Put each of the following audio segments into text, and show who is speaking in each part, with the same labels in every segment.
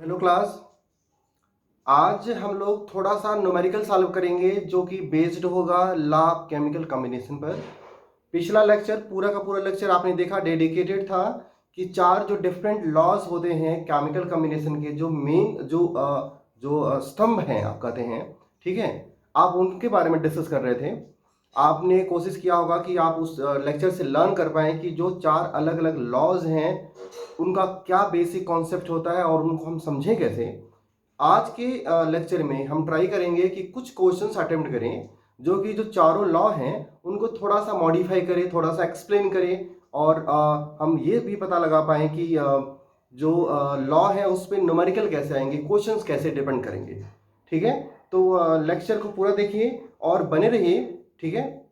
Speaker 1: Hello class. आज हम लोग थोड़ा सा न्यूमेरिकल सॉल्व करेंगे जो कि बेस्ड होगा लॉ ऑफ केमिकल कॉम्बिनेशन पर। पिछला लेक्चर पूरा का पूरा लेक्चर आपने देखा डेडिकेटेड था कि चार जो डिफरेंट लॉज होते हैं केमिकल कॉम्बिनेशन के, जो मेन जो स्तंभ हैं आप कहते हैं, ठीक है, आप उनके बारे में डिस्कस कर रहे थे। आपने कोशिश किया होगा कि आप उस लेक्चर से लर्न कर पाएँ कि जो चार अलग अलग लॉज हैं उनका क्या बेसिक कॉन्सेप्ट होता है और उनको हम समझें कैसे। आज के लेक्चर में हम ट्राई करेंगे कि कुछ क्वेश्चंस अटेम्प्ट करें जो कि जो चारों लॉ हैं उनको थोड़ा सा मॉडिफाई करें, थोड़ा सा एक्सप्लेन करें और हम ये भी पता लगा पाएँ कि जो लॉ है उस पर न्यूमेरिकल कैसे आएंगे, क्वेश्चंस कैसे डिपेंड करेंगे। ठीक है, तो लेक्चर को पूरा देखिए और बने रहिए। ठीक है,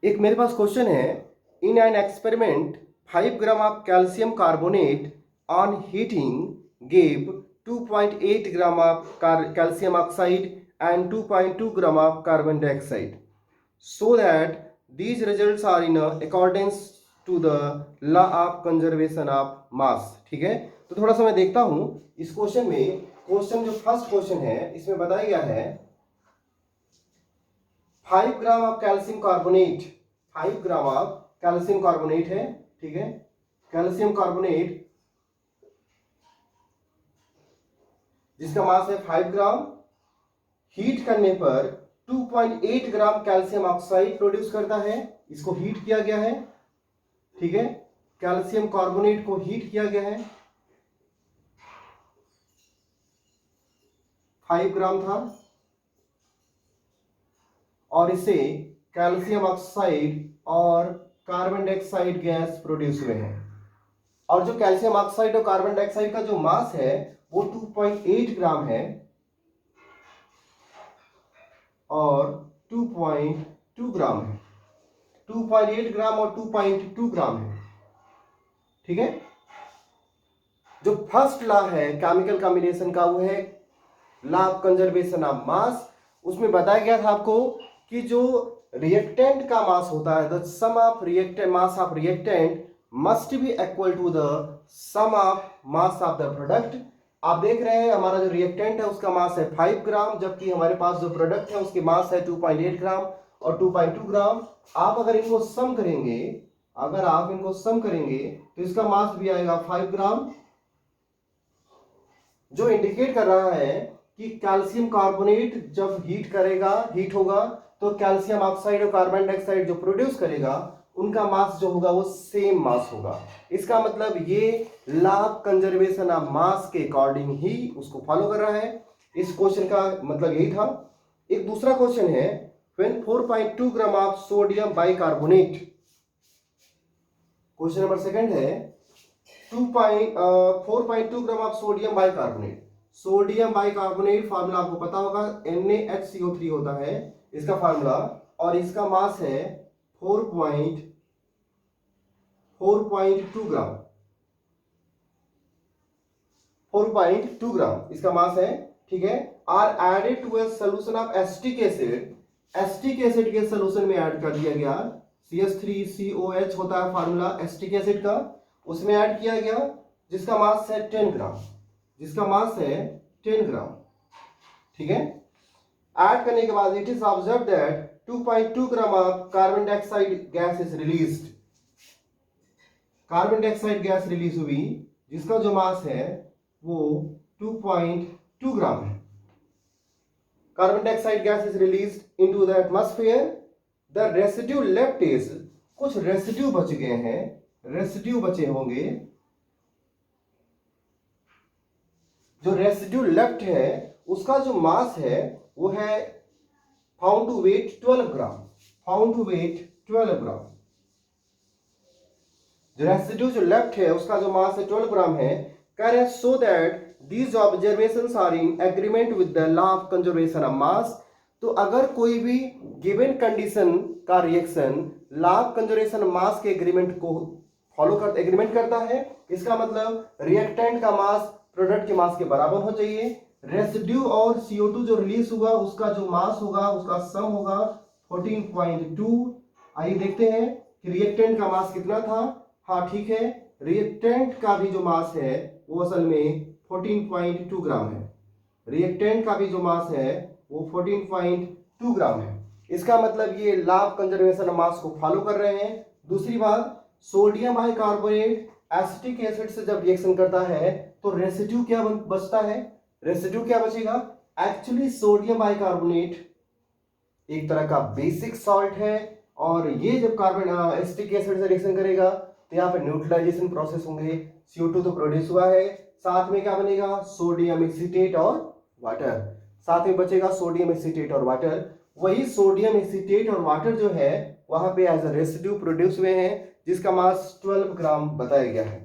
Speaker 1: एक मेरे पास क्वेश्चन है। In an experiment 5 gram of calcium carbonate on heating gave 2.8 gram of calcium oxide and 2.2 gram of carbon dioxide, so that these results are in accordance to the law of conservation of mass। ठीक है, तो थोड़ा सा मैं देखता हूं इस question में। क्वेश्चन जो फर्स्ट क्वेश्चन है इसमें बताया गया है 5 gram of calcium carbonate, 5 gram of calcium carbonate है। ठीक है, कैल्शियम कार्बोनेट जिसका मास है 5 ग्राम, हीट करने पर 2.8 ग्राम कैल्शियम ऑक्साइड प्रोड्यूस करता है। इसको हीट किया गया है। ठीक है, कैल्शियम कार्बोनेट को हीट किया गया है, 5 ग्राम था और इससे कैल्शियम ऑक्साइड और कार्बन डाइऑक्साइड गैस प्रोड्यूस हुए हैं। और जो कैल्शियम ऑक्साइड और कार्बन डाइऑक्साइड का जो मास है वो 2.8 ग्राम है और 2.2 ग्राम है। 2.8 ग्राम और 2.2 ग्राम है। ठीक है, जो फर्स्ट लॉ है केमिकल कॉम्बिनेशन का वो है लॉ ऑफ कंजर्वेशन ऑफ मास। उसमें बताया गया था आपको कि जो रिएक्टेंट का मास होता है, the sum of reactant mass of reactant must be equal to the sum of mass of the product. आप देख रहे हैं हमारा जो रिएक्टेंट है उसका मास है 5 ग्राम, जबकि हमारे पास जो प्रोडक्ट है उसके मास है 2.8 ग्राम और 2.2 ग्राम। आप अगर इनको सम करेंगे, अगर आप इनको सम करेंगे तो इसका मास भी आएगा 5 ग्राम, जो इंडिकेट कर रहा है कि कैल्शियम कार्बोनेट जब हीट करेगा, हीट होगा, तो कैल्शियम ऑक्साइड और कार्बन डाइऑक्साइड जो प्रोड्यूस करेगा उनका मास जो होगा वो सेम मास होगा। इसका मतलब ये law of conservation of mass के अकॉर्डिंग ही उसको फॉलो कर रहा है। इस क्वेश्चन का मतलब यही था। एक दूसरा क्वेश्चन है when 4.2 gram of sodium bicarbonate, question number second है 4.2 gram of sodium bicarbonate. Sodium bicarbonate formula आपको पता होगा, NaHCO3 होता है इसका फार्मूला, और इसका मास है 4.2 ग्राम, 4.2 ग्राम इसका मास है। ठीक है, are added to a solution of acetic acid, acetic acid के सोल्यूशन में ऐड कर दिया गया। CH3COH होता है फार्मूला एसिटिक एसिड का, उसमें ऐड किया गया जिसका मास है 10 ग्राम, जिसका मास है 10 ग्राम। ठीक है, ऐड करने के बाद it is observe that 2.2 gram of carbon dioxide gas is released, carbon dioxide gas release हुई जिसका जो मास है वो 2.2 ग्राम है। Carbon dioxide gas is released into the atmosphere, the residue left is, कुछ रेसिड्यू बच गए हैं, रेसिड्यू बचे होंगे, जो रेसिड्यू लेफ्ट है उसका जो मास है वो है found to weigh 12 gram, found to weigh 12 gram. जो रेसिड्यू जो लेफ्ट है उसका जो मास है 12 ग्राम है। कह रहे हैं so that these observations are in agreement with the law of conservation of mass. तो अगर कोई भी गिवन कंडीशन का reaction law of conservation of mass के एग्रीमेंट को फॉलो कर एग्रीमेंट करता है, इसका मतलब रिएक्टेंट का मास प्रोडक्ट के मास के बराबर हो चाहिए। रेसिड्यू और CO2 जो रिलीज हुआ उसका जो मास होगा उसका सम होगा 14.2। आइए देखते हैं कि रिएक्टेंट का मास कितना था। हाँ ठीक है, रिएक्टेंट का भी जो मास है वो असल में 14.2 ग्राम है। रिएक्टेंट का भी जो मास है वो 14.2 ग्राम है। इसका मतलब ये लॉ ऑफ कंजर्वेशन ऑफ मास को फॉलो कर रहे हैं। दूसरी बात, सोडियम बाइकार्बोनेट एसिटिक एसिड से जब रिएक्शन करता है तो रेसिड्यू क्या बचता है? रेसिड्यू क्या बचेगा? एक्चुअली सोडियम बाइकार्बोनेट एक तरह का बेसिक सॉल्ट है और ये जब कार्बन एसिटिक एसिड से रिएक्शन करेगा तो यहाँ पे न्यूट्रलाइजेशन प्रोसेस होंगे, CO2 तो प्रोड्यूस हुआ है, साथ में क्या बनेगा? सोडियम एसीटेट और वाटर। साथ में बचेगा सोडियम एसीटेट और वाटर। वही सोडियम एसीटेट और वाटर जो है वहां पे एज अ रेसिड्यू प्रोड्यूस हुए हैं जिसका मास 12 ग्राम बताया गया है।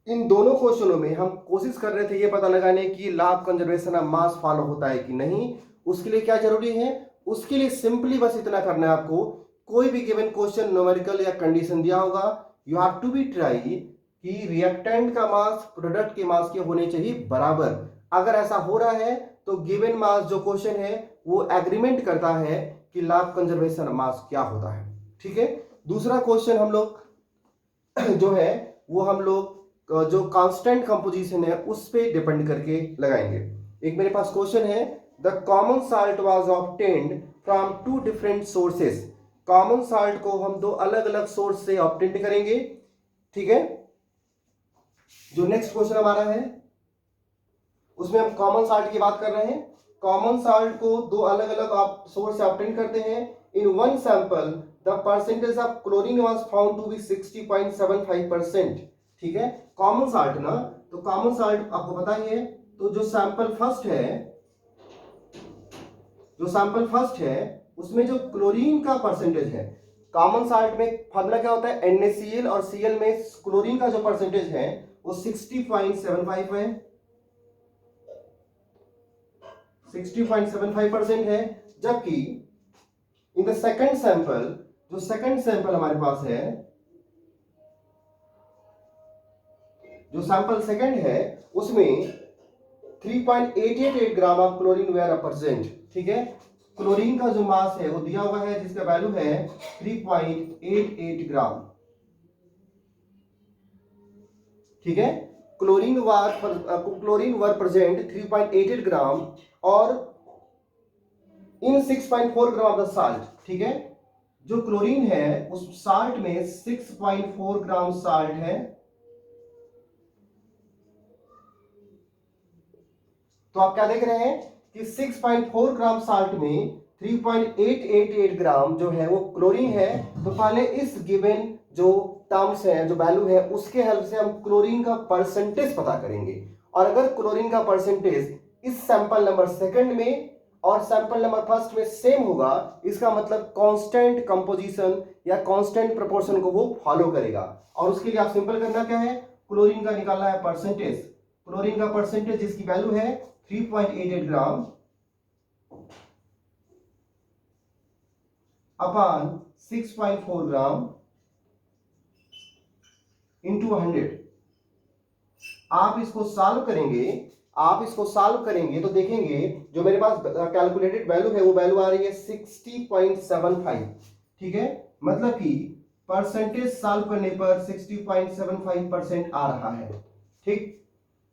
Speaker 1: इन दोनों क्वेश्चनों में हम कोशिश कर रहे थे ये पता लगाने की law of conservation of mass follow होता है कि नहीं। उसके लिए क्या जरूरी है? उसके लिए सिंपली बस इतना करना है आपको, कोई भी गिवन क्वेश्चन न्यूमेरिकल या कंडीशन दिया होगा, you have to be try कि रिएक्टेंट का मास प्रोडक्ट के मास के होने चाहिए बराबर। अगर ऐसा हो रहा है तो गिवन मास जो क्वेश्चन है वो एग्रीमेंट करता है कि लॉ ऑफ कंजर्वेशन ऑफ मास क्या होता है। ठीक है। दूसरा क्वेश्चन हम लोग जो है वो हम लोग जो कांस्टेंट कंपोजिशन है उस पे डिपेंड करके लगाएंगे। एक मेरे पास क्वेश्चन है, the common salt was obtained from 2 different sources. Common salt को हम 2 अलग अलग सोर्स से ऑब्टेन करेंगे। ठीक है। जो नेक्स्ट क्वेश्चन हमारा है उसमें हम कॉमन साल्ट की बात कर रहे हैं। कॉमन साल्ट को 2 अलग अलग सोर्स से ऑब्टेन करते हैं। In one sample the percentage of chlorine was found to be 60.75%। ठीक है। कॉमन साल्ट ना, तो कॉमन साल्ट आपको पता ही है। तो जो सैंपल फर्स्ट है उसमें जो क्लोरीन का परसेंटेज है, कॉमन साल्ट में फार्मूला क्या होता है? NaCl और Cl में क्लोरीन का जो परसेंटेज है वो 60.75 है, 60.75% है। जबकि इन द सेकंड सैंपल, जो सेकंड सैंपल हमारे पास है, जो सैंपल सेकंड है उसमें 3.888 gram of chlorine were present. ठीक है। क्लोरीन का जो मास है वो दिया हुआ है जिसका वैल्यू है 3.88 ग्राम। ठीक है। क्लोरीन वर प्रेजेंट 3.88 ग्राम और इन 6.4 ग्राम ऑफ द साल्ट। ठीक है। जो क्लोरीन है उस साल्ट में 6.4 ग्राम साल्ट है। तो आप क्या देख रहे हैं कि 6.4 ग्राम साल्ट में 3.888 ग्राम जो है वो क्लोरीन है। तो पहले इस गिवन जो टर्म्स है, जो वैल्यू है, उसके हेल्प से हम क्लोरीन का परसेंटेज पता करेंगे। और अगर क्लोरीन का परसेंटेज इस सैंपल नंबर सेकंड में और सैंपल नंबर फर्स्ट में सेम होगा, इसका मतलब कांस्टेंट कंपोजिशन या कांस्टेंट प्रोपोर्शन को वो फॉलो करेगा। और उसके लिए आप सिंपल करना क्या है? क्लोरीन का निकालना है परसेंटेज। क्लोरीन का परसेंटेज जिसकी वैल्यू है 3.88 ग्राम अपॉन 6.4 ग्राम इंटू 100। आप इसको सॉल्व करेंगे तो देखेंगे जो मेरे पास कैलकुलेटेड वैल्यू है वो वैल्यू आ रही है 60.75। ठीक है। मतलब कि परसेंटेज सॉल्व करने पर 60.75% आ रहा है। ठीक।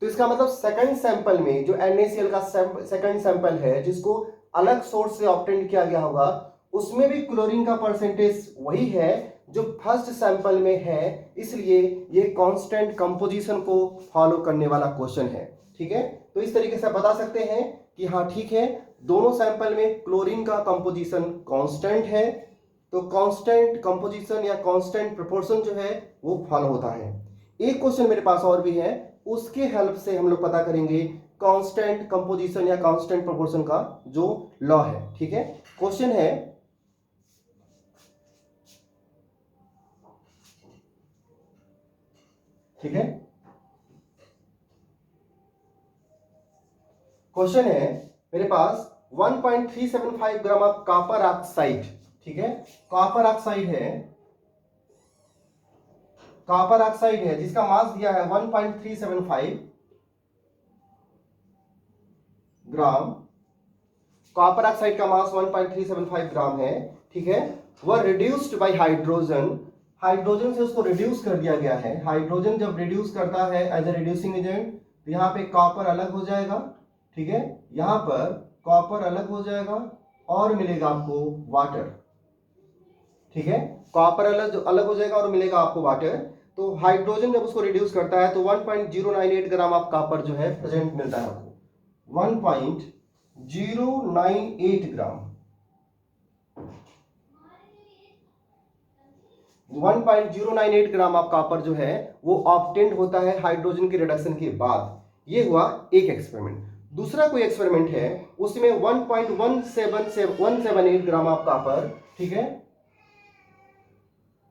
Speaker 1: तो इसका मतलब सेकंड सैंपल में जो NaCl का सेकंड सैंपल है जिसको अलग सोर्स से ऑब्टेन किया गया होगा, उसमें भी क्लोरीन का परसेंटेज वही है जो फर्स्ट सैंपल में है, इसलिए ये कांस्टेंट कंपोजिशन को फॉलो करने वाला क्वेश्चन है। ठीक है। तो इस तरीके से बता सकते हैं कि हाँ ठीक है, दोनों सैंपल में क्लोरीन का कंपोजिशन कांस्टेंट है, तो कांस्टेंट कंपोजिशन या कांस्टेंट प्रोपोर्शन जो है वो फॉलो होता है। एक क्वेश्चन मेरे पास और भी है, उसके हेल्प से हम लोग पता करेंगे कांस्टेंट कंपोजिशन या कांस्टेंट प्रोपोर्शन का जो लॉ है। ठीक है। क्वेश्चन है, ठीक है, क्वेश्चन है मेरे पास 1.375 ग्राम ऑफ कॉपर ऑक्साइड। ठीक है। कॉपर ऑक्साइड है जिसका मास दिया है 1.375 ग्राम। कॉपर ऑक्साइड का मास 1.375 ग्राम है। ठीक है। वह रिड्यूस्ड बाय हाइड्रोजन से उसको रिड्यूस कर दिया गया है। हाइड्रोजन जब रिड्यूस करता है एज ए रिड्यूसिंग एजेंट तो यहाँ पे कॉपर अलग हो जाएगा, ठीक है, यहाँ पर कॉपर अलग हो जाएगा और मिलेगा आपको वाटर, ठीक है, कॉपर अलग हो जाएगा और मिलेगा आपको वाटर। तो हाइड्रोजन जब उसको रिड्यूस करता है तो 1.098 ग्राम ऑफ कॉपर जो है प्रेजेंट मिलता है आपको, 1.098 ग्राम, 1.098 ग्राम ऑफ कॉपर जो है वो ऑब्टेन्ड होता है हाइड्रोजन के रिडक्शन के बाद। ये हुआ एक एक्सपेरिमेंट। दूसरा कोई एक्सपेरिमेंट है उसमें 1.178 ग्राम ऑफ कॉपर, ठीक है,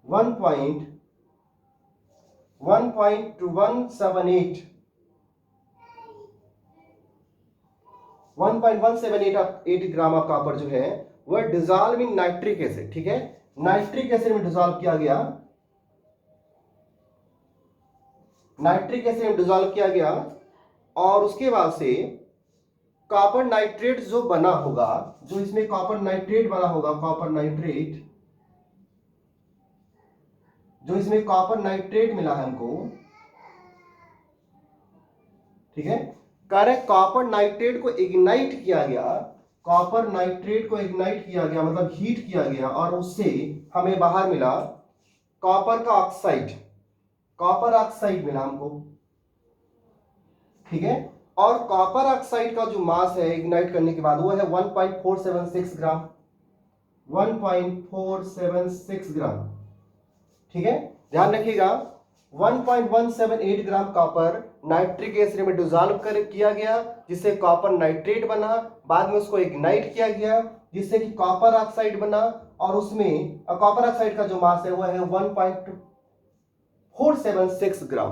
Speaker 1: 1.178 ग्राम ऑफ कॉपर जो है वह डिजॉल्व इन नाइट्रिक एसिड, ठीक है, नाइट्रिक एसिड में डिजॉल्व किया गया, नाइट्रिक एसिड में डिजॉल्व किया गया और उसके बाद से कॉपर नाइट्रेट जो बना होगा, जो इसमें कॉपर नाइट्रेट बना होगा, कॉपर नाइट्रेट, जो इसमें कॉपर नाइट्रेट मिला है हमको, ठीक है, करेक्ट, कॉपर नाइट्रेट को इग्नाइट किया गया, कॉपर नाइट्रेट को इग्नाइट किया गया मतलब हीट किया गया और उससे हमें बाहर मिला कॉपर का ऑक्साइड, कॉपर ऑक्साइड मिला हमको, ठीक है, और कॉपर ऑक्साइड का जो मास है इग्नाइट करने के बाद वो है 1.476 ग्राम, 1.476 ग्राम, ठीक है, ध्यान रखिएगा 1.178 ग्राम कॉपर नाइट्रिक एसिड में डिसॉल्व कर किया गया जिससे कॉपर नाइट्रेट बना, बाद में उसको इग्नाइट किया गया जिससे कि कॉपर ऑक्साइड बना और उसमें कॉपर ऑक्साइड का जो मास है वो है 1.476 ग्राम,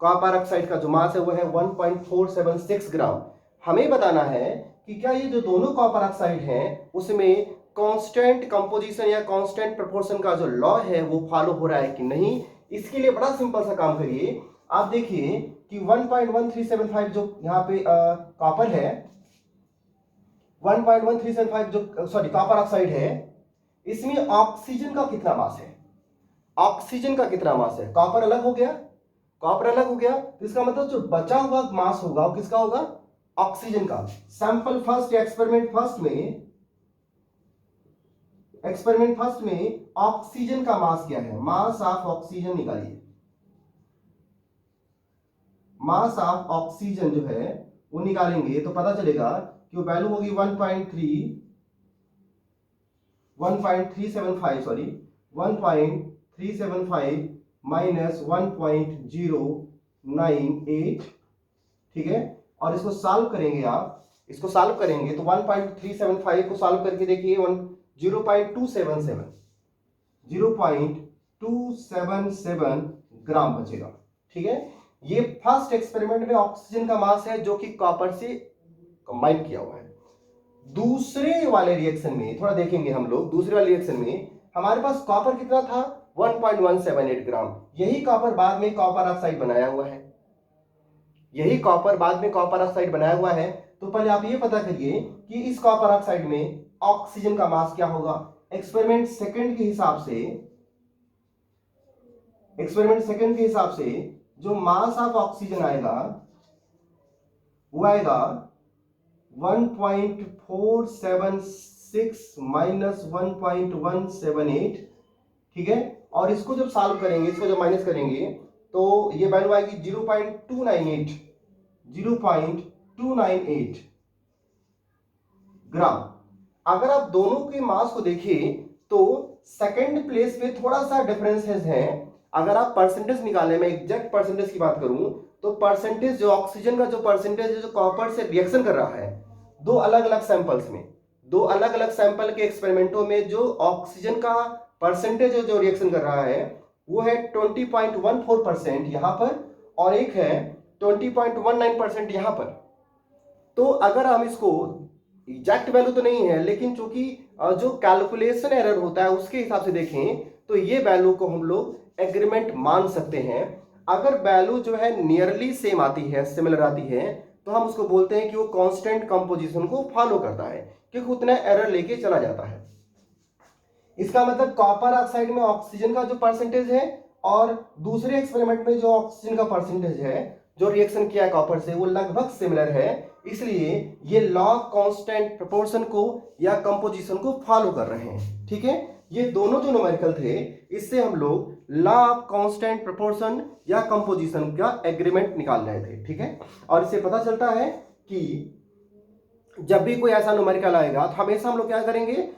Speaker 1: कॉपर ऑक्साइड का जो मास है वो है 1.476 ग्राम। हमें बताना है कि क्या ये जो दोनों कॉपर ऑक्साइड हैं उसमें कांस्टेंट कंपोजिशन या कांस्टेंट प्रोपोर्शन का जो लॉ है वो फॉलो हो रहा है कि नहीं। इसके लिए बड़ा सिंपल सा काम करिए, आप देखिए कि 1.1375 जो यहाँ पे कॉपर है, 1.1375 जो सॉरी कॉपर ऑक्साइड है, इसमें ऑक्सीजन का कितना मास है, ऑक्सीजन का कितना मास है, कॉपर अलग हो गया, कॉपर अलग हो गया तो इसका मतलब जो बचा हुआ मास होगा वो किसका होगा, ऑक्सीजन का। सैंपल फर्स्ट एक्सपेरिमेंट फर्स्ट में ऑक्सीजन का मास क्या है, मास ऑफ ऑक्सीजन निकालिए, मास ऑफ ऑक्सीजन जो है वो निकालेंगे तो पता चलेगा कि वो वैल्यू होगी 1.375 सॉरी 1.375 माइनस 1.098, ठीक है, और इसको सॉल्व करेंगे आप, इसको सॉल्व करेंगे तो 1.375 को सॉल्व करके देखिए 0.277 ग्राम बचेगा, ठीक है। ये फर्स्ट एक्सपेरिमेंट में ऑक्सीजन का मास है जो कि कॉपर से कंबाइन किया हुआ है। दूसरे वाले रिएक्शन में थोड़ा देखेंगे हम लोग, दूसरे वाले रिएक्शन में हमारे पास कॉपर कितना था 1.178 ग्राम, यही कॉपर बाद में कॉपर ऑक्साइड बनाया हुआ है, यही कॉपर बाद में कॉपर ऑक्साइड बनाया हुआ है। तो पहले आप ये पता करिए कि इस कॉपर ऑक्साइड में ऑक्सीजन का मास क्या होगा। एक्सपेरिमेंट सेकंड के हिसाब से जो मास ऑफ ऑक्सीजन आएगा वो आएगा 1.476 माइनस 1.178, ठीक है, और इसको जब सॉल्व करेंगे, इसको जब माइनस करेंगे तो ये वैल्यू आएगी 0.298 ग्राम। अगर आप दोनों के मास को देखें तो सेकंड प्लेस पे थोड़ा सा डिफरेंसेस है। अगर आप परसेंटेज निकालें, मैं एग्जैक्ट परसेंटेज की बात करूं तो परसेंटेज जो ऑक्सीजन का जो परसेंटेज है जो कॉपर से रिएक्शन कर रहा है, दो अलग अलग सैंपल्स में, दो अलग अलग सैंपल के एक्सपेरिमेंटों में जो ऑक्सीजन का परसेंटेज जो रिएक्शन कर रहा है वो है 20.14% यहां पर और एक है 20.19% यहां पर। तो अगर हम इसको एग्जैक्ट वैल्यू तो नहीं है लेकिन चूंकि जो कैलकुलेशन एरर होता है उसके हिसाब से देखें तो ये वैल्यू को हम लोग एग्रीमेंट मान सकते हैं। अगर वैल्यू जो है नियरली सेम आती है, सिमिलर आती है, तो हम उसको बोलते हैं कि वो कांस्टेंट कंपोजिशन को फॉलो करता है क्योंकि उतना एरर लेके चला जाता है। इसका मतलब कॉपर ऑक्साइड में ऑक्सीजन का जो परसेंटेज है और दूसरे एक्सपेरिमेंट में जो ऑक्सीजन का परसेंटेज है जो रिएक्शन किया है कॉपर से वो लगभग सिमिलर है, इसलिए ये लॉ ऑफ कांस्टेंट प्रोपोर्शन को या कंपोजिशन को फॉलो कर रहे हैं। ठीक है, ये दोनों जो न्यूमेरिकल थे इससे हम लोग लॉ ऑफ कांस्टेंट प्रोपोर्शन या कंपोजिशन का एग्रीमेंट निकाल रहे थे। ठीक है, और इससे पता चलता है कि जब भी कोई ऐसा न्यूमेरिकल आएगा तो हमेशा हम लोग क्या करेंगे,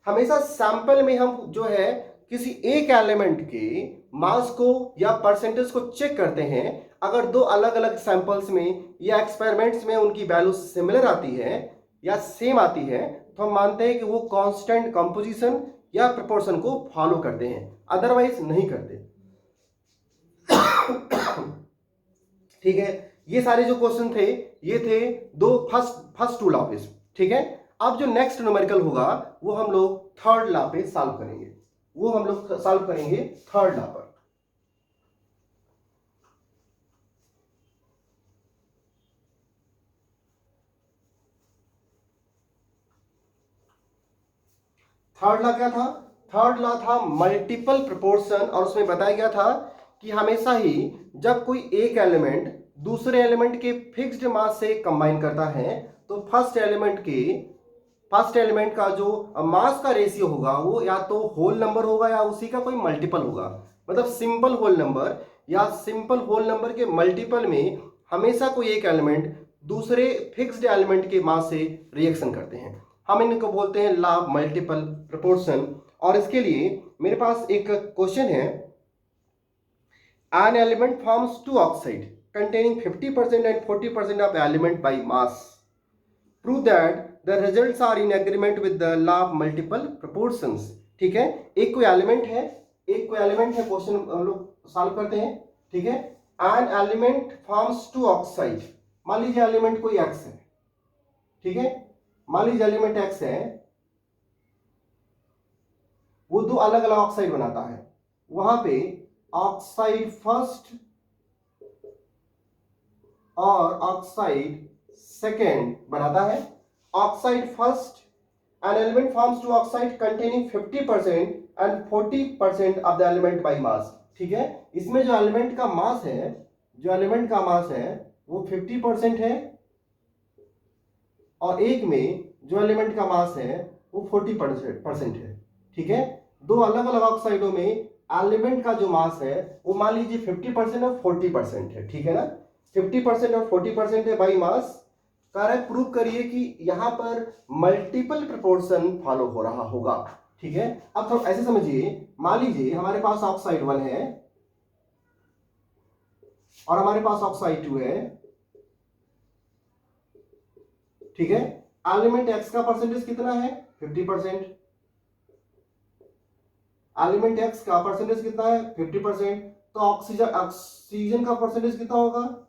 Speaker 1: हमेशा सैंपल में हम जो है किसी एक एलिमेंट के मास को या परसेंटेज को चेक करते हैं। अगर दो अलग अलग सैंपल्स में या एक्सपेरिमेंट्स में उनकी वैल्यू सिमिलर आती है या सेम आती है तो हम मानते हैं कि वो कांस्टेंट कंपोजिशन या प्रोपोर्शन को फॉलो करते हैं, अदरवाइज नहीं करते। ठीक है, ये सारे जो क्वेश्चन थे ये थे दो फर्स्ट टू लॉ पे। ठीक है, अब जो नेक्स्ट न्यूमेरिकल होगा वो हम लोग थर्ड लॉ पे सॉल्व करेंगे, वो हम लोग सॉल्व करेंगे थर्ड लॉ पर। थर्ड लॉ क्या था? थर्ड लॉ था मल्टीपल प्रोपोर्शन, और उसमें बताया गया था कि हमेशा ही जब कोई एक एलिमेंट दूसरे एलिमेंट के फिक्स्ड मास से कंबाइन करता है तो फर्स्ट एलिमेंट का जो मास का रेशियो होगा वो या तो होल नंबर होगा या उसी का कोई मल्टीपल होगा। मतलब सिंपल होल नंबर या सिंपल होल नंबर के मल्टीपल में हमेशा कोई एक एलिमेंट दूसरे फिक्स्ड एलिमेंट के मास से रिएक्शन करते हैं। हम इनको बोलते हैं लॉ ऑफ मल्टीपल प्रोपोर्शन। और इसके लिए मेरे पास एक क्वेश्चन है, an element forms two oxide containing 50% and 40% of element by mass. Prove that the results are in agreement with the law of multiple proportions. ठीक है, एक कोई एलिमेंट है, क्वेश्चन हम लोग सॉल्व करते हैं। ठीक है, an element forms two oxide, मान लीजिए एलिमेंट कोई एक्स है। ठीक है, मान लीजिए एलिमेंट एक्स है, वो दो अलग अलग ऑक्साइड बनाता है। वहां पे ऑक्साइड फर्स्ट और ऑक्साइड सेकेंड बनाता है। Oxide first, an element forms two oxide containing 50% and 40% of the element by mass. ठीक है, इसमें जो एलिमेंट का मास है वो 50% है और एक में जो एलिमेंट का मास है वो 40% है। ठीक है, दो अलग अलग ऑक्साइडों में एलिमेंट का जो मास है वो मान लीजिए 50% और 40% है। ठीक है ना, 50% और 40% है बाई मास। कार्य प्रूव करिए कि यहां पर मल्टीपल प्रोपोर्शन फॉलो हो रहा होगा। ठीक है, अब थोड़ा ऐसे समझिए, मान लीजिए हमारे पास ऑक्साइड 1 है और हमारे पास ऑक्साइड 2 है। ठीक है, एलिमेंट एक्स का परसेंटेज कितना है? 50%। एलिमेंट एक्स का परसेंटेज कितना है? 50%। तो ऑक्सीजन का परसेंटेज कितना होगा?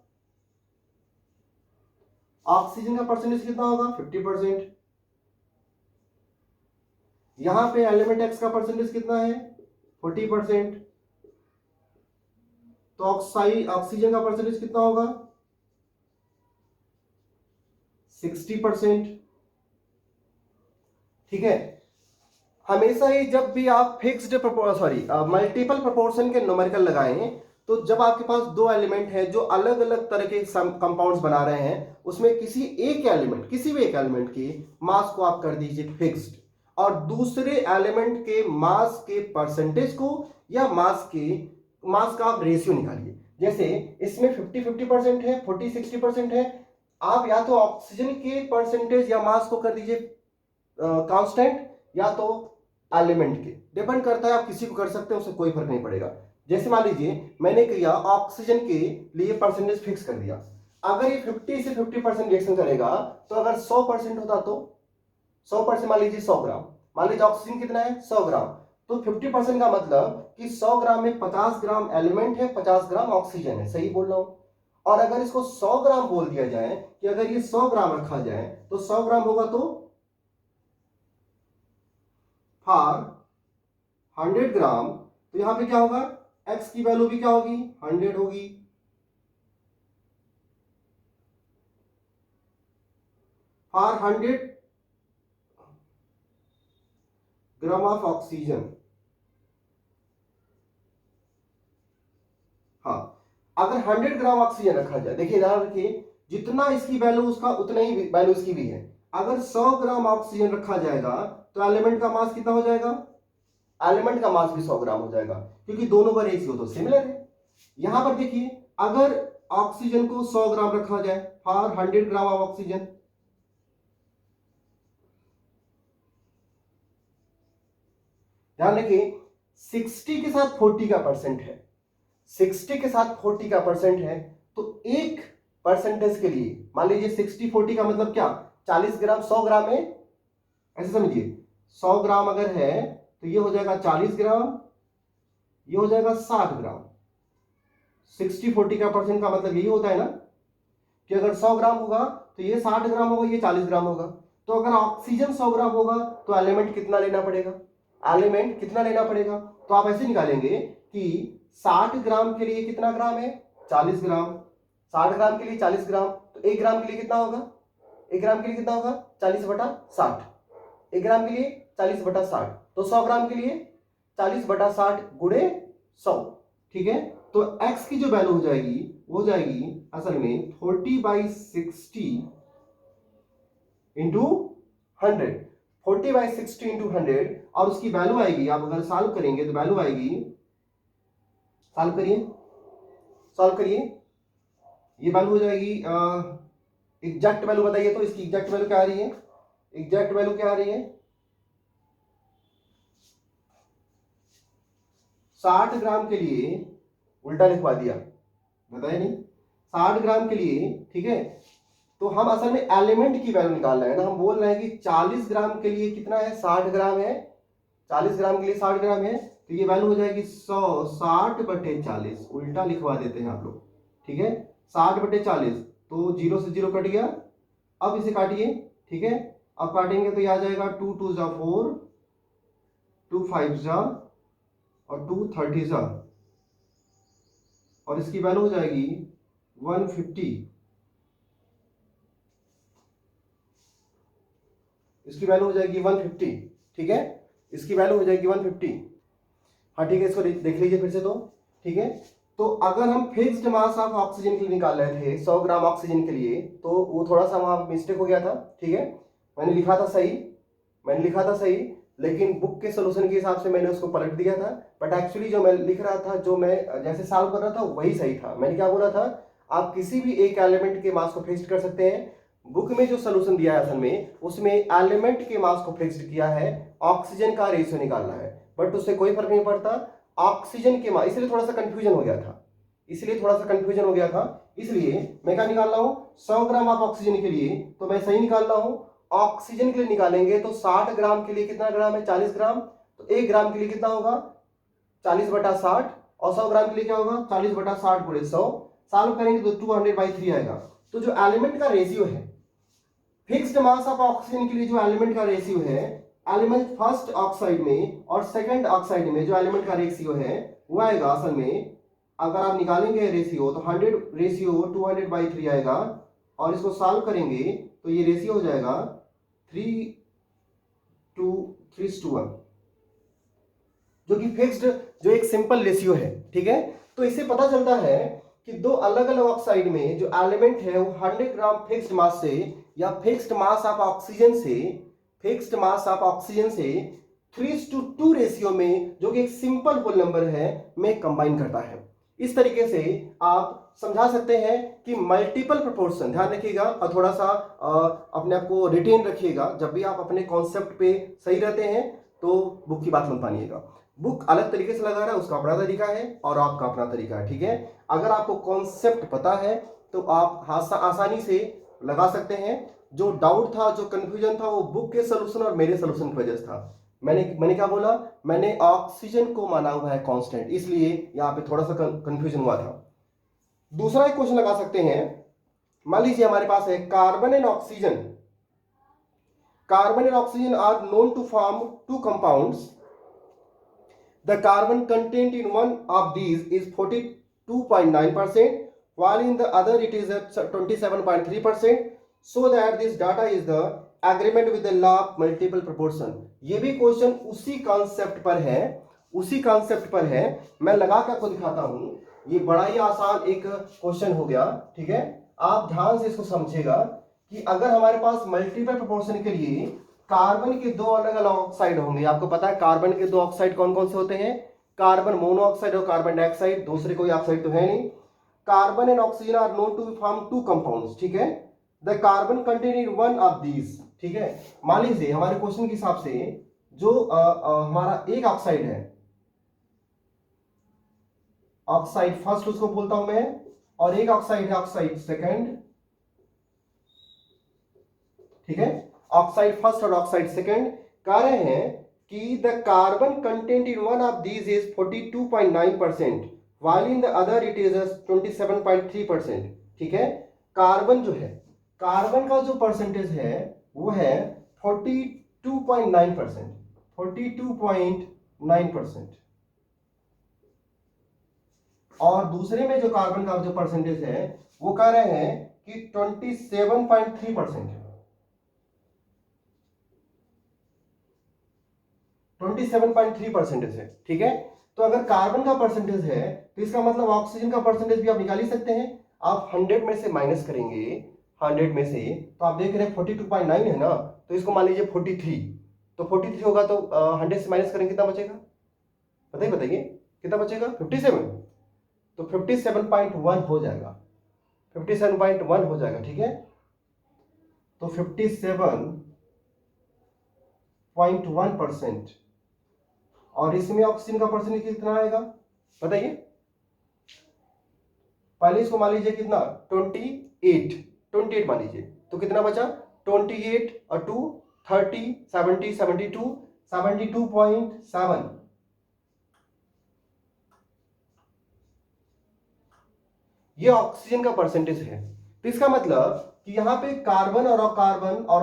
Speaker 1: ऑक्सीजन का परसेंटेज कितना होगा? 50%। यहां पे एलिमेंट एक्स का परसेंटेज कितना है? 40%। तो ऑक्सीजन का परसेंटेज कितना होगा? 60%। ठीक है, हमेशा ही जब भी आप मल्टीपल प्रोपोर्शन के न्यूमेरिकल लगाएं तो जब आपके पास दो एलिमेंट हैं जो अलग अलग तरह के कंपाउंड्स बना रहे हैं, उसमें किसी भी एक एलिमेंट की मास को आप कर दीजिए फिक्स्ड और दूसरे एलिमेंट के मास के परसेंटेज को या मास का आप रेशियो निकालिए। जैसे इसमें 50-50% है, 40-60% है। आप या तो ऑक्सीजन के परसेंटेज या मास को कर दीजिए कांस्टेंट या तो एलिमेंट के, डिपेंड करता है, आप किसी को कर सकते हैं, उससे कोई फर्क नहीं पड़ेगा। जैसे मान लीजिए मैंने किया ऑक्सीजन के लिए परसेंटेज फिक्स कर दिया। अगर ये 50 से 50% रिएक्शन करेगा तो अगर 100% होता तो 100% मान लीजिए 100 ग्राम, मान लीजिए ऑक्सीजन कितना है? 100 ग्राम। तो 50% का मतलब कि 100 ग्राम में 50 ग्राम एलिमेंट है, 50 ग्राम ऑक्सीजन है। सही बोल रहा हूं? और अगर इसको 100 ग्राम बोल दिया जाए कि अगर ये 100 ग्राम रखा जाए तो 100 ग्राम होगा तो फॉर 100 ग्राम, तो यहां पे क्या होगा? एक्स की वैल्यू भी क्या होगी? 100 होगी। For 100 gram of oxygen. हाँ, अगर 100 ग्राम ऑक्सीजन रखा जाए, देखिए ध्यान रखिए, जितना इसकी वैल्यू उसका उतना ही वैल्यू इसकी भी है। अगर 100 ग्राम ऑक्सीजन रखा जाएगा तो एलिमेंट का मास कितना हो जाएगा? एलिमेंट का मास भी 100 ग्राम हो जाएगा, क्योंकि दोनों का रेशियो तो सिमिलर है। यहां पर देखिए, अगर ऑक्सीजन को 100 ग्राम रखा जाए फॉर 100 ग्राम ऑफ ऑक्सीजन, ध्यान रखिए 60 के साथ 40 का परसेंट है, 60 के साथ 40 का परसेंट है, तो एक परसेंटेज के लिए मान लीजिए 60-40 का मतलब क्या, 40 ग्राम 100 ग्राम है, ऐसे समझिए 100 ग्राम अगर है तो ये हो जाएगा 40 ग्राम, ये हो जाएगा 60 ग्राम। 60-40 का परसेंट का मतलब यही होता है ना कि अगर 100 ग्राम होगा तो ये 60 ग्राम होगा, ये 40 ग्राम होगा। तो अगर ऑक्सीजन 100 ग्राम होगा तो एलिमेंट कितना लेना पड़ेगा, एलिमेंट कितना लेना पड़ेगा? तो आप ऐसे निकालेंगे कि 60 ग्राम के लिए कितना ग्राम है, 40 ग्राम, 60 ग्राम के लिए 40 ग्राम, तो 1 ग्राम के लिए कितना होगा, 1 ग्राम के लिए कितना होगा, 40/60, 1 ग्राम के लिए 40/60, तो 100 ग्राम के लिए 40/60 गुणे 100, ठीक है। तो x की जो वैल्यू हो जाएगी वो हो जाएगी असल में 40/60 इंटू 100, 40/60 इंटू 100, और उसकी वैल्यू आएगी, आप अगर सॉल्व करेंगे तो वैल्यू आएगी, सॉल्व करिए, सॉल्व करिए, ये वैल्यू हो जाएगी, एग्जैक्ट वैल्यू बताइए तो इसकी एग्जैक्ट वैल्यू क्या आ रही है, एग्जैक्ट वैल्यू क्या आ रही है, 60 ग्राम के लिए उल्टा लिखवा दिया, बताया नहीं, 60 ग्राम के लिए, ठीक है। तो हम असल में एलिमेंट की वैल्यू निकाल रहे हैं ना, हम बोल रहे हैं कि 40 ग्राम के लिए कितना है, 60 ग्राम है, 40 ग्राम के लिए 60 ग्राम है, तो ये वैल्यू हो जाएगी 100, 60/40, उल्टा लिखवा देते हैं आप लोग, ठीक है, 60/40, तो 0 से 0 कट गया। अब इसे काटिए, ठीक है, अब काटेंगे तो ये आ जाएगा 2 2 जा 4, 2 5 जा और 2 30 जा, और इसकी वैल्यू हो जाएगी 150, इसकी वैल्यू हो जाएगी 150, ठीक है, इसकी वैल्यू हो जाएगी 150। हाँ ठीक है, इसको देख लीजिए फिर से तो, ठीक है। तो अगर हम फिक्स्ड मास ऑफ ऑक्सीजन के लिए निकाल रहे थे 100 ग्राम ऑक्सीजन के लिए, तो वो थोड़ा सा वहां मिस्टेक हो गया था, ठीक है, मैंने लिखा था सही, मैंने लिखा था सही, लेकिन बुक के सोल्यूशन के हिसाब से मैंने उसको पलट दिया था, बट एक्चुअली जो मैं लिख रहा था, जो मैं जैसे सॉल्व कर रहा था वही सही था। मैंने क्या बोला था, आप किसी भी एक एलिमेंट के मास को फिक्स्ड कर सकते हैं, बुक में जो सोल्यूशन दिया है असल में उसमें एलिमेंट के मास को फिक्स्ड किया है, ऑक्सीजन का रेशियो निकालना है, बट उससे कोई फर्क नहीं पड़ता, ऑक्सीजन के मास, इसलिए थोड़ा सा कंफ्यूजन हो गया था, इसलिए थोड़ा सा कंफ्यूजन हो गया था, इसलिए मैं क्या निकाल रहा हूं, 100 ग्राम ऑफ ऑक्सीजन के लिए तो मैं सही निकाल रहा हूं, ऑक्सीजन के लिए निकालेंगे तो 60 ग्राम के लिए कितना ग्राम है, 40 ग्राम, तो 1 ग्राम के लिए कितना होगा, 40/60, और 100 ग्राम के लिए क्या होगा, 40/60 गुणे 100, सॉल्व करेंगे तो 200/3 आएगा। तो जो एलिमेंट का रेशियो है फिक्स्ड मास ऑफ ऑक्सीजन के लिए, जो एलिमेंट का रेशियो है, एलिमेंट फर्स्ट ऑक्साइड में और सेकंड ऑक्साइड में जो एलिमेंट का रेशियो है वो आएगा असल में, अगर आप निकालेंगे रेशियो तो 100 रेशियो 200/3 आएगा, और इसको सॉल्व करेंगे तो ये रेशियो हो जाएगा 3:1, जो कि फिक्स्ड, जो एक सिंपल रेशियो है, ठीक है। तो इससे पता चलता है कि दो अलग अलग ऑक्साइड में जो एलिमेंट है वो 100 ग्राम फिक्स्ड मास से या फिक्स्ड मास ऑफ ऑक्सीजन से, फिक्स्ड मास ऑफ ऑक्सीजन से 3:2 रेशियो में, जो कि एक सिंपल होल नंबर है, में कंबाइन करता है। इस तरीके से आप समझा सकते हैं कि मल्टीपल प्रोपोर्शन, ध्यान रखिएगा और थोड़ा सा अपने आप को रिटेन रखिएगा, जब भी आप अपने कॉन्सेप्ट पे सही रहते हैं तो बुक की बात मत मानिएगा। बुक अलग तरीके से लगा रहा है, उसका अपना तरीका है और आपका अपना तरीका है, ठीक है। अगर आपको कॉन्सेप्ट पता है तो आप आसानी से लगा सकते हैं। जो डाउट था, जो कंफ्यूजन था, वो बुक के सोल्यूशन और मेरे सोल्यूशन की वजह से था। मैंने क्या बोला, मैंने ऑक्सीजन को माना हुआ है कांस्टेंट, इसलिए यहाँ पे थोड़ा सा कंफ्यूजन हुआ था। दूसरा एक क्वेश्चन लगा सकते हैं, मान लीजिए हमारे पास है carbon and oxygen, carbon and oxygen are known to form 2 compounds, the carbon content in one of these is 42.9%, while in the other it is at 27.3%, so that this data is the agreement with the law of multiple proportion। ये भी question उसी concept पर है, उसी concept पर है। मैं लगा कर आपको दिखाता हूं, ये बड़ा ही आसान एक क्वेश्चन हो गया, ठीक है। आप ध्यान से इसको समझिएगा कि अगर हमारे पास मल्टीपल प्रोपोर्शन के लिए कार्बन के दो अलग अलग ऑक्साइड होंगे, आपको पता है कार्बन के दो ऑक्साइड कौन कौन से होते हैं, कार्बन मोनोऑक्साइड और कार्बन डाइऑक्साइड, दूसरे कोई ऑक्साइड तो है नहीं। Carbon and oxygen are known to form two compounds, ठीक है। The carbon content in one of these, ठीक है। मान लीजिए हमारे क्वेश्चन के हिसाब से जो हमारा एक ऑक्साइड है, ऑक्साइड फर्स्ट उसको बोलता हूं मैं, और एक ऑक्साइड है ऑक्साइड सेकंड, ठीक है। ऑक्साइड फर्स्ट और ऑक्साइड सेकंड कह रहे हैं कि the carbon content in one of these is 42.9% while in the other it is 27.3%, ठीक है। कार्बन जो है, कार्बन का जो परसेंटेज है वो है 42.9%, 42.9%, और दूसरे में जो कार्बन का जो परसेंटेज है वो कह रहे हैं कि 27.3%, 27.3% है, ठीक है। तो अगर कार्बन का परसेंटेज है तो इसका मतलब ऑक्सीजन का परसेंटेज भी आप निकाल ही सकते हैं। आप 100 में से माइनस करेंगे, 100 में से, तो आप देख रहे हैं 42.9 है ना, तो इसको मान लीजिए 43, तो 43 होगा तो 100 से माइनस करेंगे कितना बचेगा, बताइए कितना बचेगा, 57, तो 57.1 हो जाएगा, 57.1 हो जाएगा, ठीक है। तो 57.1%, और इसमें ऑक्सीजन का परसेंटेज कितना आएगा बताइए। पहले इसको मान लीजिए कितना, 28 मान लीजिए, तो कितना बचा, 28 और 2 30 70 72.7, ये ऑक्सीजन का परसेंटेज है। तो इसका मतलब कि यहाँ पे कार्बन और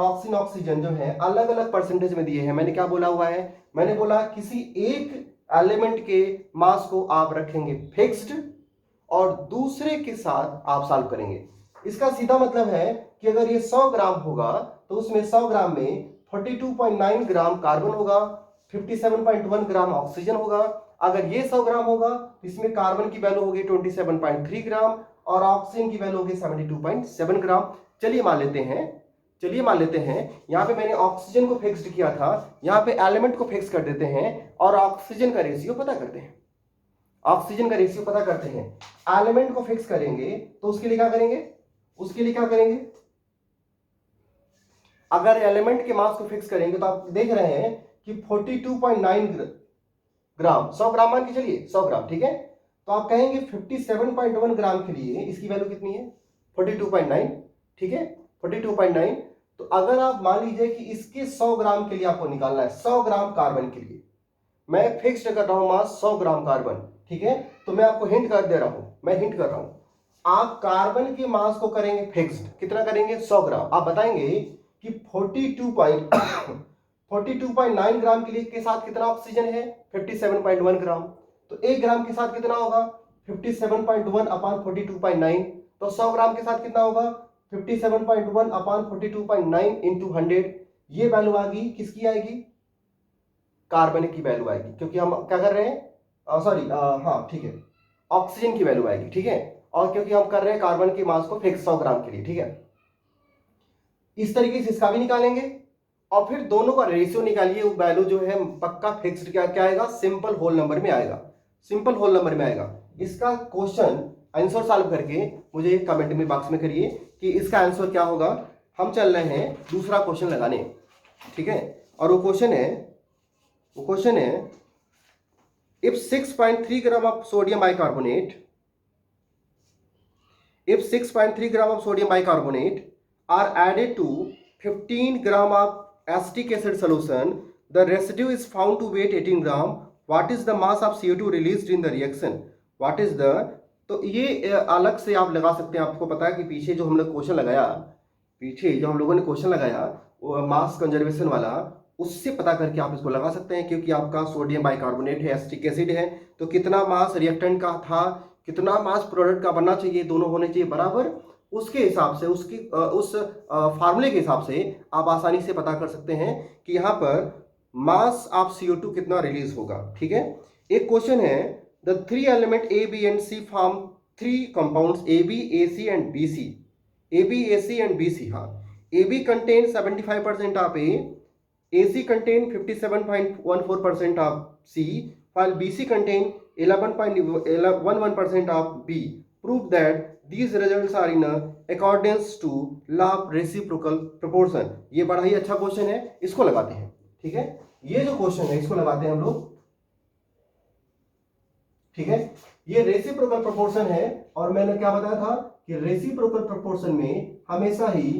Speaker 1: ऑक्सीजन जो है अलग अलग परसेंटेज में दिए हैं। मैंने क्या बोला हुआ है, मैंने बोला किसी एक एलिमेंट के मास को आप रखेंगे फिक्स्ड और दूसरे के साथ आप सॉल्व करेंगे। इसका सीधा मतलब है कि अगर ये 100 ग्राम होगा तो उसमें 100 ग्राम में 42.9 ग्राम कार्बन होगा, 57.1 ग्राम ऑक्सीजन होगा। अगर ये 100 ग्राम होगा तो इसमें कार्बन की वैल्यू होगी 27.3 ग्राम और ऑक्सीजन की वैल्यू होगी 72.7 ग्राम। चलिए मान लेते हैं यहाँ पे मैंने ऑक्सीजन को फिक्स्ड किया था, यहाँ पे एलिमेंट को फिक्स कर देते हैं और ऑक्सीजन का रेशियो पता करते हैं। एलिमेंट को फिक्स करेंगे तो उसके लिए क्या करेंगे, अगर एलिमेंट के मास को फिक्स करेंगे तो आप देख रहे हैं कि 42.9 ग्राम, 100 ग्राम मान के चलिए, 100 ग्राम, ठीक है। तो आप कहेंगे 57.1 ग्राम के लिए इसकी वैल्यू कितनी है, 42.9, ठीक है, 42.9। तो अगर आप मान लीजिए कि इसके 100 ग्राम के लिए आपको निकालना है, 100 ग्राम कार्बन के लिए मैं फिक्स्ड कर रहा हूं मास 100 ग्राम कार्बन, ठीक है। तो मैं आपको हिंट कर रहा हूं, आप कार्बन के मास को करेंगे फिक्स्ड, कितना करेंगे, 100 ग्राम। आप बताएंगे कि 42.9 ग्राम के लिए के साथ कितना ऑक्सीजन है, 57.1 ग्राम। तो 1 ग्राम के साथ कितना होगा, 57.1 अपान 42.9। तो 100 ग्राम के साथ कितना होगा, 57.1 अपान 42.9 इंटू 100। ये वैल्यू आएगी, किसकी आएगी, कार्बन की वैल्यू आएगी, क्योंकि हम क्या कर रहे हैं, हाँ ठीक है, ऑक्सीजन की वैल्यू आएगी, ठीक है। और क्योंकि हम कर रहे हैं कार्बन की मास को फिक्स 100 ग्राम के लिए, ठीक है। इस तरीके से इसका भी निकालेंगे और फिर दोनों का रेशियो निकालिए, वो वैल्यू जो है पक्का फिक्स्ड क्या आएगा, सिंपल होल नंबर में आएगा, इसका क्वेश्चन आंसर सॉल्व करके मुझे कमेंट में बॉक्स में करिए कि इसका आंसर क्या होगा। हम चल रहे हैं दूसरा क्वेश्चन लगाने, ठीक है। और वो क्वेश्चन है if 6.3 gram of sodium bicarbonate are added to 15 gram of acetic acid solution, the residue is found to weight 18 gram. What is the mass of CO2 released in the reaction? What is the, तो ये अलग से आप लगा सकते हैं। आपको पता है कि पीछे जो हम लोगों ने क्वेश्चन लगाया वो मास कंजर्वेशन वाला, उससे पता करके आप इसको लगा सकते हैं। क्योंकि आपका सोडियम बाइकार्बोनेट है, एसिटिक एसिड है, तो कितना मास रिएक्टेंट का था, कितना मास प्रोडक्ट का बनना चाहिए, दोनों होने चाहिए बराबर। उसके हिसाब से उस फार्मूले के हिसाब से आप आसानी से पता कर सकते हैं कि यहाँ पर मास ऑफ CO2 कितना रिलीज होगा, ठीक है। एक क्वेश्चन है the three element A B and C form three compounds A B A C and B C, A B A C and B C. हाँ, A B contain 75% of A C contain 57.14% of C, while BC contain 11.11% of B. Prove that these results are in accordance to law of reciprocal proportion। ये बड़ा ही अच्छा question है, इसको लगाते हैं। ठीक है, ये जो क्वेश्चन है इसको लगाते हैं हम लोग। ठीक है, ये रेसिप्रोकल प्रोपोर्शन है और मैंने क्या बताया था कि रेसिप्रोकल प्रोपोर्शन में हमेशा ही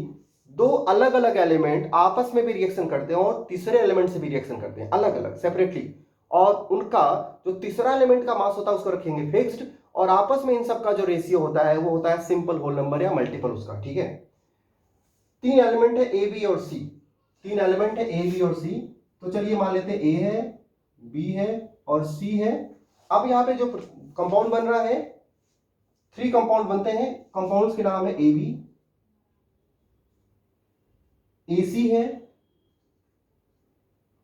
Speaker 1: दो अलग अलग एलिमेंट आपस में भी रिएक्शन करते हैं और तीसरे एलिमेंट से भी रिएक्शन करते हैं अलग अलग सेपरेटली, और उनका जो तीसरा एलिमेंट का मास होता है उसको रखेंगे फिक्स्ड, और आपस में इन सब का जो रेशियो होता है वो होता है सिंपल होल नंबर या मल्टीपल उसका। ठीक है, तीन एलिमेंट है ए बी और सी, तीन एलिमेंट है ए बी और सी। तो चलिए मान लेते हैं ए है, बी है और सी है। अब यहाँ पे जो कंपाउंड बन रहा है, थ्री कंपाउंड बनते हैं, कंपाउंड्स के नाम है ए बी, ए सी है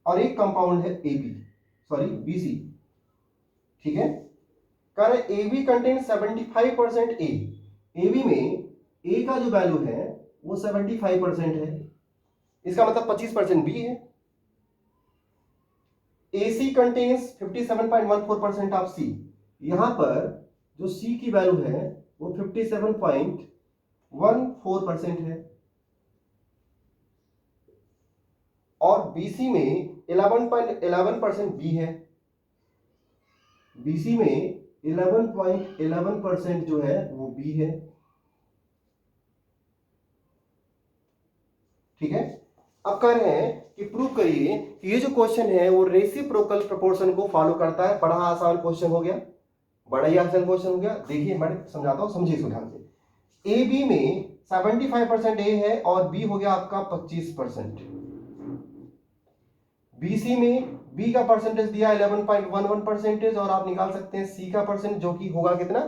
Speaker 1: और एक कंपाउंड है A B, sorry B C. ठीक है, कह रहे A B contain 75% A, A B में ए का जो वैल्यू है वो 75% है, इसका मतलब 25% बी है। ए सी कंटेन्स 57.14% ऑफ सी, यहां पर जो सी की वैल्यू है वो 57.14% है, और बीसी में 11.11% बी है, बीसी में 11.11% जो है वो बी है। ठीक है, अब कह रहे हैं कि प्रूव करिए कि ये जो क्वेश्चन है वो रेसिप्रोकल प्रोपोर्शन को फॉलो करता है। बड़ा आसान क्वेश्चन हो गया, बड़ा ही आसान क्वेश्चन हो गया। देखिए मैं समझाता हूं, समझिए इसको ध्यान से। ए बी में 75% ए है और बी हो गया आपका 25%। बीसी में बी का परसेंटेज दिया 11.11%, और आप निकाल सकते हैं सी का परसेंट जो कि होगा कितना,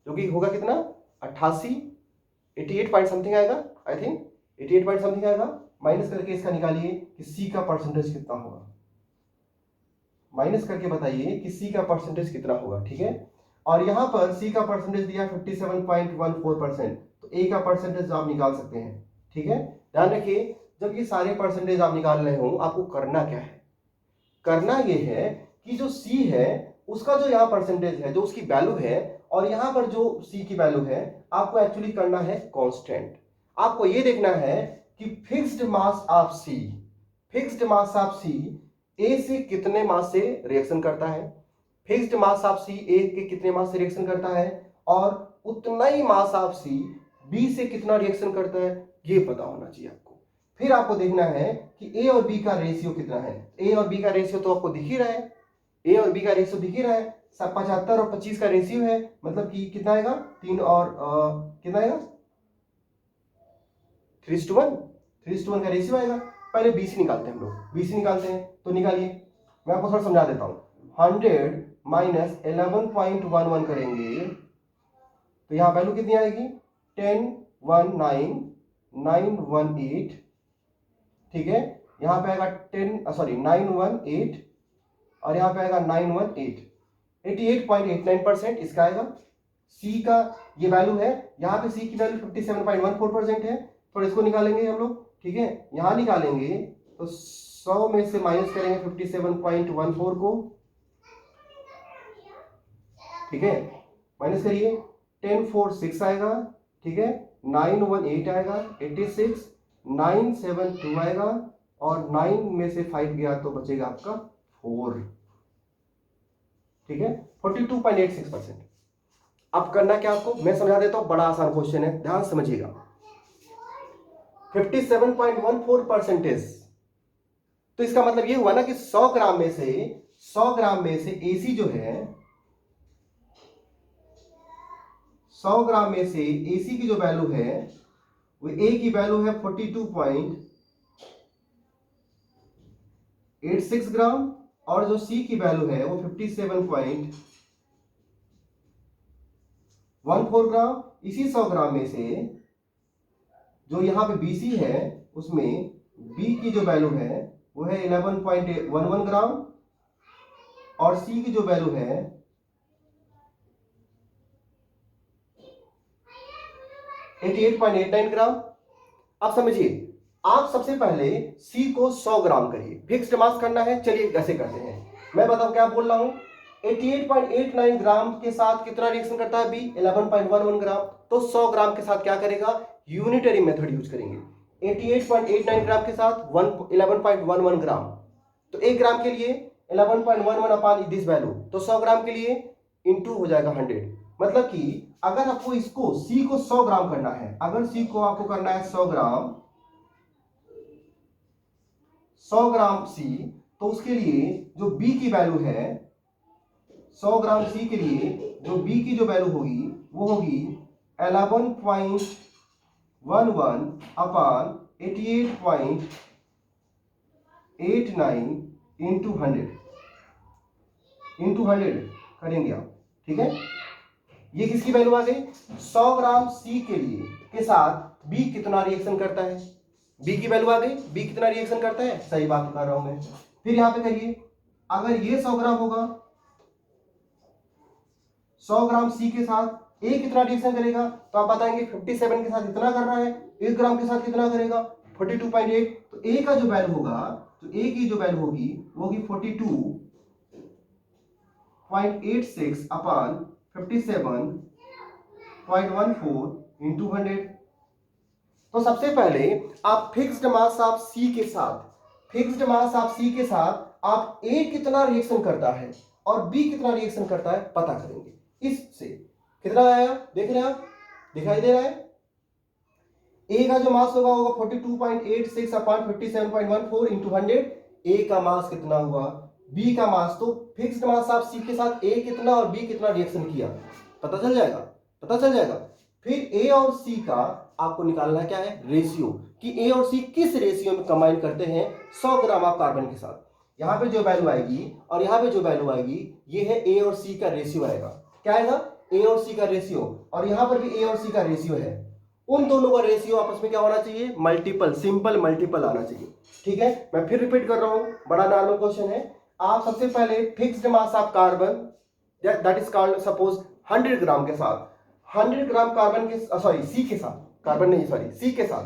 Speaker 1: 88, 88 पॉइंट समथिंग आएगा, आई थिंक 88 पॉइंट समथिंग आएगा। माइनस करके इसका निकालिए कि सी का परसेंटेज कितना होगा, माइनस करके बताइए कि सी का परसेंटेज कितना होगा। ठीक है, और यहां पर सी का परसेंटेज दिया 57.14%, तो ए का परसेंटेज आप निकाल सकते हैं। ठीक है, ध्यान रखिए जब ये सारे परसेंटेज आप निकाल रहे हो आपको करना क्या है, करना ये है कि जो सी है उसका जो यहाँ परसेंटेज है, जो उसकी वैल्यू है, और यहां पर जो सी की वैल्यू है, आपको एक्चुअली करना है कांस्टेंट। आपको ये देखना है कि fixed mass of C, fixed mass of C A से कितने मास से रिएक्शन करता है, फिक्स्ड मास ऑफ सी ए के कितने मास से रिएक्शन करता है, और उतना ही मास ऑफ सी बी से कितना रिएक्शन करता है, ये पता होना चाहिए आपको। फिर आपको देखना है कि ए और बी का रेशियो कितना है। ए और बी का रेशियो तो आपको दिख ही रहा है, ए और बी का रेशियो दिख ही रहा है, 75 और 25 का रेशियो है, मतलब कि कितना आएगा, 3 और कितना आएगा 3:1, 3:1 का रेशियो आएगा। पहले बीसी निकालते हैं हम लोग, बीसी निकालते हैं तो निकालिए, मैं आपको थोड़ा समझा देता हूं। 100 माइनस 11.11 करेंगे तो यहां वैल्यू कितनी आएगी, 10,19,918। ठीक है, यहां पे आएगा 918, और यहां पे आएगा 918, 88.89% इसका आएगा। सी का ये वैल्यू है, यहां पे सी की वैल्यू 57.14% है, थोड़ा इसको निकालेंगे हम लोग। ठीक है, यहां निकालेंगे तो 100 में से माइनस करेंगे 57.14 को। ठीक है, माइनस करिए, 1046 आएगा। ठीक है, 918 आएगा, 86, 972 आएगा, और 9 में से 5 गया तो बचेगा आपका 4। ठीक है, 42.86%। अब करना क्या आपको, मैं समझा देता हूं, बड़ा आसान क्वेश्चन है, ध्यान समझिएगा। 57.14%, तो इसका मतलब ये हुआ ना कि 100 ग्राम में से एसी जो है, 100 ग्राम में से एसी की जो वैल्यू है वो ए की वैल्यू है 42.86 ग्राम, और जो सी की वैल्यू है वो 57.14 ग्राम। इसी 100 ग्राम में से जो यहां पे बीसी है उसमें बी की जो वैल्यू है वो है 11.11 ग्राम, और सी की जो वैल्यू है 88.89 ग्राम। अब समझिए, आप सबसे पहले C को 100 ग्राम करिए, फिक्स्ड मास करना है। चलिए कैसे करते हैं, मैं बताऊं क्या बोल रहा हूं। 88.89 ग्राम के साथ कितना रिएक्शन करता है B? 11.11 ग्राम। तो 100 ग्राम के साथ क्या करेगा? यूनिटरी मेथड यूज करेंगे। 88.89 ग्राम के साथ 11.11 ग्राम, तो 1 ग्राम के लिए 11.11 अपॉन दिस वैल्यू, तो 100 ग्राम के लिए इंटू हो जाएगा 100। मतलब कि अगर आपको इसको C को 100 ग्राम करना है, अगर C को आपको करना है 100 ग्राम, 100 ग्राम C, तो उसके लिए जो B की वैल्यू है, 100 ग्राम C के लिए जो B की जो वैल्यू होगी वो होगी 11.11 अपॉन 88.89 इंटू 100 करेंगे आप, ठीक है। ये किसकी वैल्यू आ गई? 100 ग्राम C के लिए के साथ B कितना रिएक्शन करता है, B की वैल्यू आ गई। B कितना रिएक्शन करता है, सही बात कर रहा हूं मैं। फिर यहां पे करिए, अगर ये 100 ग्राम होगा, 100 ग्राम C के साथ A कितना रिएक्शन करेगा, तो आप बताएंगे 57 के साथ कितना कर रहा है, 1 ग्राम के साथ कितना करेगा, 42.8। तो A का जो वैल्यू होगा, तो A की जो वैल्यू होगी वो होगी 42.86 अपॉन 57.14 इंटू 100। तो सबसे पहले आप फिक्स्ड मास ऑफ C के साथ, फिक्स्ड मास ऑफ C के साथ आप A कितना रिएक्शन करता है और B कितना रिएक्शन करता है पता करेंगे। इससे कितना आया, देख रहे हैं आप, दिखाई दे रहा है। A का जो मास होगा 42.86 अपॉन 57.14 इंटू 100। A का मास कितना हुआ, B का मास, तो फिक्स्ड मास ऑफ C के साथ A कितना और B कितना रिएक्शन किया पता चल जाएगा, पता चल जाएगा। फिर A और C का आपको निकालना क्या है, रेशियो, कि A और C किस रेशियो में कंबाइन करते हैं 100 ग्राम ऑफ कार्बन के साथ। यहां पे जो वैल्यू आएगी और यहां पे जो वैल्यू आएगी, ये है A और C का रेशियो आएगा। क्या आएगा? A और C का रेशियो, और यहां पर भी A और C का रेशियो है। उन दोनों का रेशियो आपस में क्या होना चाहिए, मल्टीपल, सिंपल मल्टीपल आना चाहिए, ठीक है। मैं फिर रिपीट कर रहा हूं, बड़ा नॉर्मल क्वेश्चन है। आप सबसे पहले fixed mass of carbon, that is called suppose 100 ग्राम के साथ, 100 ग्राम कार्बन के सॉरी C के साथ, कार्बन नहीं सॉरी C के साथ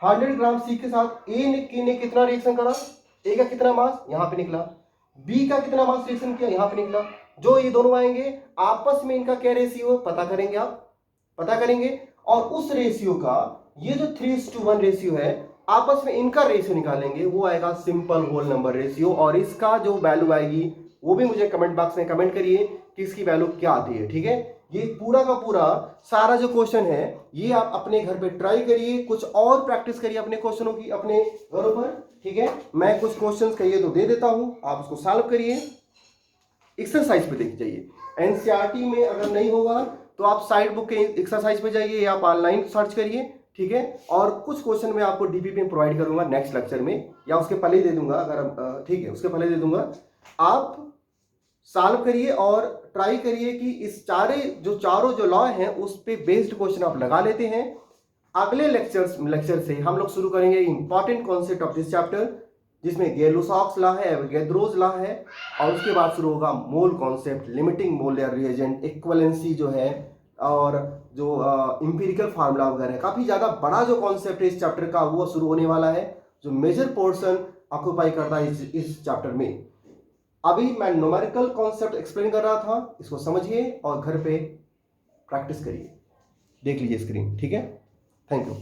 Speaker 1: 100 ग्राम C के साथ A ने कितना रिएक्शन करा, A का कितना मास यहां पे निकला, B का कितना मास रिएक्शन किया यहां पे निकला। जो ये दोनों आएंगे आपस में इनका क्या रेशियो पता करेंगे, आप पता करेंगे, और उस रेशियो का ये जो 3:1 रेशियो है, आपस में इनका रेशियो निकालेंगे, वो आएगा सिंपल होल नंबर रेशियो। और इसका जो वैल्यू आएगी वो भी मुझे कमेंट बॉक्स में कमेंट करिए कि इसकी वैल्यू क्या आती है, ठीक है। ये पूरा का पूरा सारा जो क्वेश्चन है ये आप अपने घर पे ट्राई करिए, कुछ और प्रैक्टिस करिए अपने क्वेश्चनों की अपने घरों पर, ठीक है। मैं कुछ क्वेश्चंस कहिए तो दे देता हूं, आप उसको सॉल्व करिए, एक्सरसाइज पे देख जाइए। एनसीईआरटी में अगर नहीं होगा तो आप साइड बुक के एक्सरसाइज पे जाइए या आप ऑनलाइन सर्च करिए, ठीक है। और कुछ क्वेश्चन मैं आपको डीपीपी में प्रोवाइड करूंगा नेक्स्ट लेक्चर में, या उसके पहले ही दे दूंगा, अगर ठीक है उसके पहले दे दूंगा। आप सॉल्व करिए और ट्राई करिए कि इस चारों जो लॉ हैं उस पे बेस्ड क्वेश्चन आप लगा लेते हैं। अगले लेक्चर से हम लोग शुरू करेंगे important concept of this chapter, जिसमें गेर्लुसाक्स लॉ है, एवोगैड्रोस लॉ है, और उसके बाद शुरू होगा mole concept, limiting molar reagent, equivalency जो है, और जो इंपीरिकल फार्मूला वगैरह है। काफी ज्यादा बड़ा जो कॉन्सेप्ट है इस चैप्टर का वो शुरू होने वाला है, जो मेजर पोर्शन ऑक्यूपाई करता है इस चैप्टर में। अभी मैं न्यूमेरिकल कॉन्सेप्ट एक्सप्लेन कर रहा था, इसको समझिए और घर पे प्रैक्टिस करिए, देख लीजिए स्क्रीन, ठीक है। Thank you.